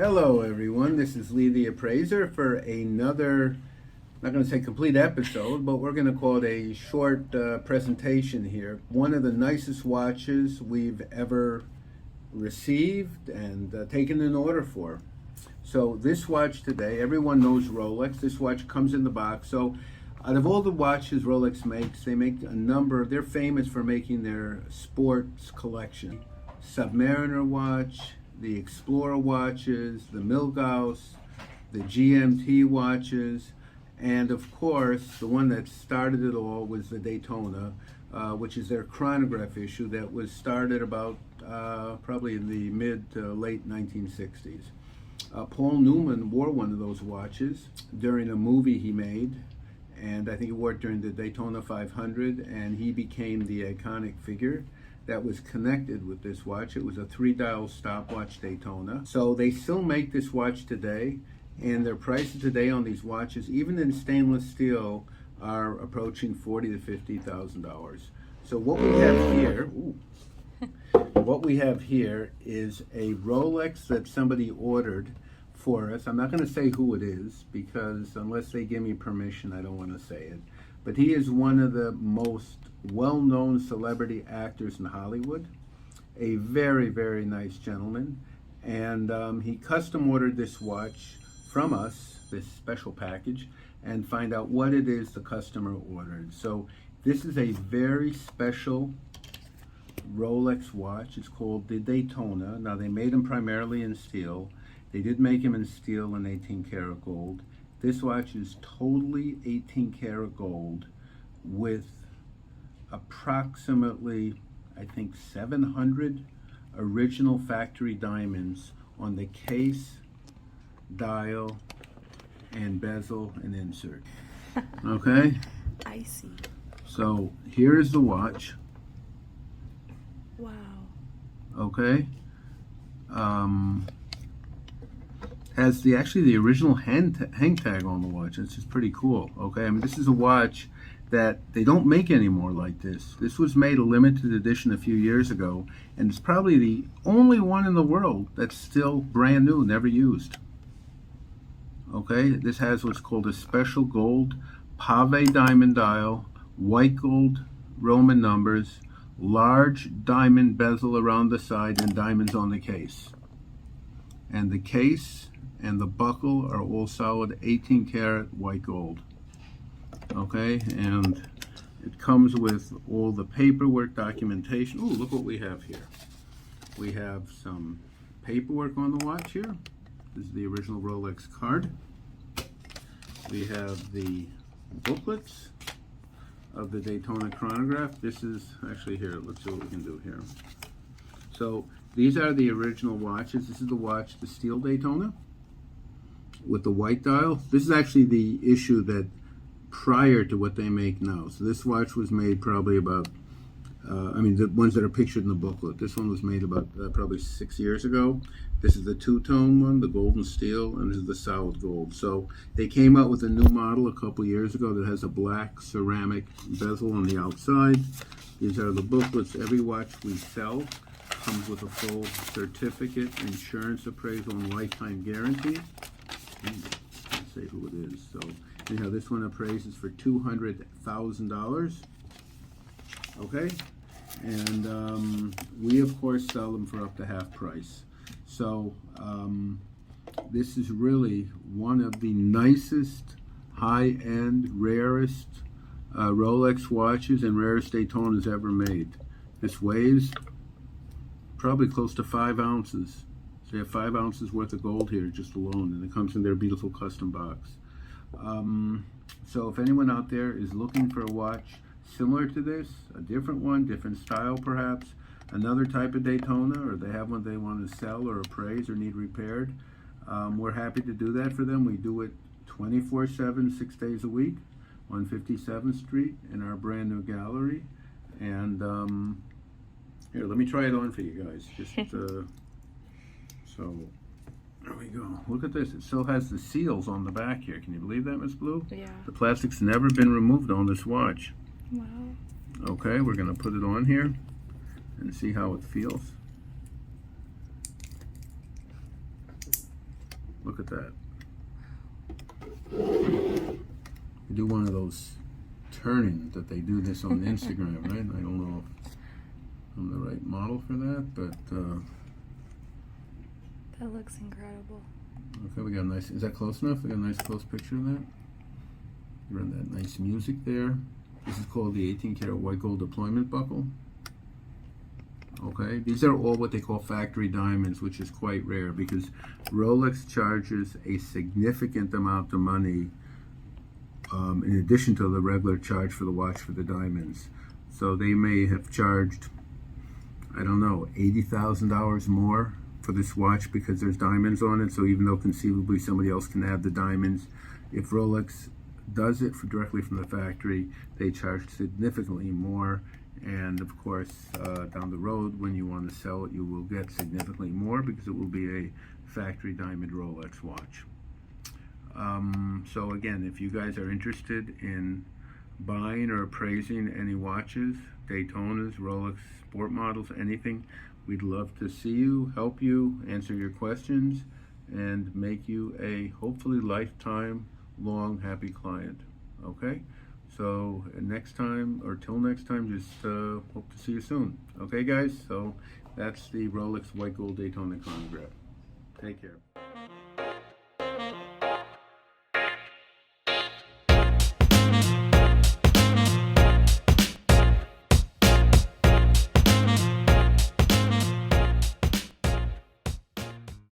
Hello everyone, this is Lee The Appraiser for another, not going to say complete episode, but we're going to call it a short presentation here. One of the nicest watches we've ever received and taken an order for. So this watch today, everyone knows Rolex. This watch comes in the box. So out of all the watches Rolex makes, they make a number, they're famous for making their sports collection. Submariner watch, the Explorer watches, the Milgauss, the GMT watches, and of course the one that started it all was the Daytona, which is their chronograph issue that was started about probably in the mid to late 1960s. Paul Newman wore one of those watches during a movie he made, and I think he wore it during the Daytona 500, and he became the iconic figure that was connected with this watch. It was a 3-dial stopwatch Daytona. So they still make this watch today, and their prices today on these watches, even in stainless steel, are approaching $40,000 to $50,000. So what we have here, is a Rolex that somebody ordered for us. I'm not going to say who it is because unless they give me permission, I don't want to say it. But he is one of the most well-known celebrity actors in Hollywood, a very, very nice gentleman, and he custom ordered this watch from us, this special package, and find out what it is the customer ordered. So this is a very special Rolex watch. It's called the Daytona. Now they made them primarily in steel. They did make them in steel and 18 karat gold. This watch is totally 18 karat gold with approximately, I think, 700 original factory diamonds on the case, dial, and bezel and insert. Okay? I see. So here is the watch. Wow. Okay? Has the original hang tag on the watch. It's just pretty cool. Okay, I mean, this is a watch that they don't make anymore like this. This was made a limited edition a few years ago, and it's probably the only one in the world that's still brand new, never used. Okay, this has what's called a special gold pave diamond dial, white gold Roman numbers, large diamond bezel around the side, and diamonds on the case. And the case and the buckle are all solid 18 karat white gold. Okay, and it comes with all the paperwork, documentation. Oh, look what we have here. We have some paperwork on the watch here. This is the original Rolex card. We have the booklets of the Daytona chronograph. This is actually here. Let's see what we can do here. So these are the original watches. This is the watch, the steel Daytona with the white dial. This is actually the issue that prior to what they make now. So this watch was made probably about, the ones that are pictured in the booklet. This one was made about probably 6 years ago. This is the two-tone one, the gold and steel, and this is the solid gold. So they came out with a new model a couple years ago that has a black ceramic bezel on the outside. These are the booklets. Every watch we sell comes with a full certificate, insurance appraisal, and lifetime guarantee. Let's say who it is. So anyhow, this one appraises for $200,000. Okay, and we of course sell them for up to half price. So this is really one of the nicest, high-end, rarest Rolex watches and rarest Daytonas ever made. This weighs probably close to 5 ounces. So you have 5 ounces worth of gold here just alone, and it comes in their beautiful custom box. So if anyone out there is looking for a watch similar to this, a different one, different style perhaps, another type of Daytona, or they have one they want to sell or appraise or need repaired, we're happy to do that for them. We do it 24/7, 6 days a week on 57th Street in our brand new gallery. And here, let me try it on for you guys. Just so there we go. Look at this. It still has the seals on the back here. Can you believe that, Miss Blue? Yeah. The plastic's never been removed on this watch. Wow. Okay, we're going to put it on here and see how it feels. Look at that. You do one of those turning that they do this on Instagram, right? I don't know if I'm the right model for that, but That looks incredible. okay, we got a nice, is that close enough? We got a nice close picture of that. You run that nice music there. This is called the 18 karat white gold deployment buckle. Okay, these are all what they call factory diamonds, which is quite rare because Rolex charges a significant amount of money in addition to the regular charge for the watch for the diamonds. So they may have charged, I don't know, $80,000 more for this watch because there's diamonds on it. So even though conceivably somebody else can add the diamonds, if Rolex does it directly from the factory, they charge significantly more. And of course, down the road, when you want to sell it, you will get significantly more because it will be a factory diamond Rolex watch. So again, if you guys are interested in buying or appraising any watches, Daytonas, Rolex sport models, anything, we'd love to see you, help you, answer your questions, and make you a hopefully lifetime long happy client. Okay? So next time, or till next time, just hope to see you soon. Okay, guys? So that's the Rolex white gold Daytona chronograph. Take care.